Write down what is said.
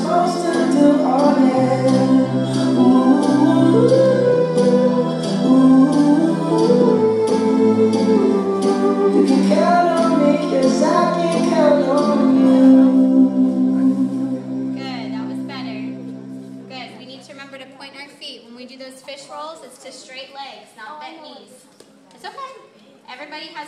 supposed to do all that. You can count on me 'cause I can count on you. Good, that was better. Good, we need to remember to point our feet. When we do those fish rolls, it's to straight legs, not bent knees. It's okay. Everybody has